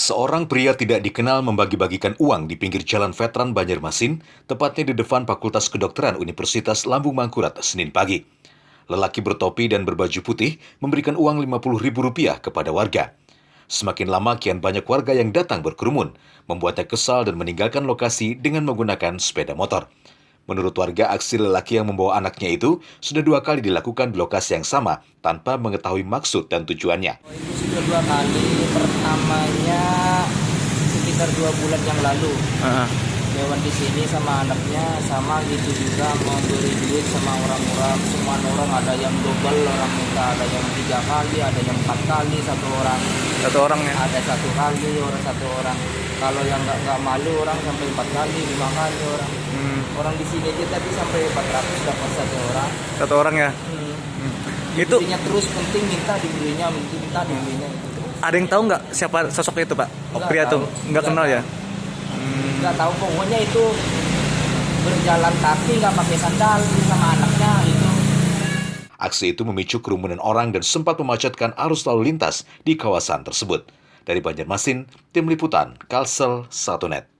Seorang pria tidak dikenal membagi-bagikan uang di pinggir jalan Veteran Banjarmasin, tepatnya di depan Fakultas Kedokteran Universitas Lambung Mangkurat, Senin pagi. Lelaki bertopi dan berbaju putih memberikan uang Rp50.000 kepada warga. Semakin lama kian banyak warga yang datang berkerumun, membuatnya kesal dan meninggalkan lokasi dengan menggunakan sepeda motor. Menurut warga, aksi lelaki yang membawa anaknya itu sudah 2 kali dilakukan di lokasi yang sama tanpa mengetahui maksud dan tujuannya. Itu sudah 2 kali, pertamanya sekitar 2 bulan yang lalu. Lewat di sini sama anaknya, sama gitu juga mau beri duit sama orang-orang. Semua orang ada yang double, orang minta ada yang 3 kali, ada yang 4 kali, satu orang. Satu orang ya? Ada 1 kali, orang satu orang. Kalau yang nggak malu orang sampai 4 kali, 5 kali orang. Orang di sini aja tadi sampai 400 dapat satu orang. Satu orang ya? Itu Intinya terus penting minta dibelinya, minta dibelinya. ada yang tahu nggak siapa sosok itu, Pak? Nggak Pria tuh tahu. nggak kenal ya? Nggak tahu, pokoknya itu berjalan kaki nggak pakai sandal sama anaknya itu. Aksi itu memicu kerumunan orang dan sempat memacetkan arus lalu lintas di kawasan tersebut. Dari Banjarmasin, Tim Liputan, Kalsel 1net.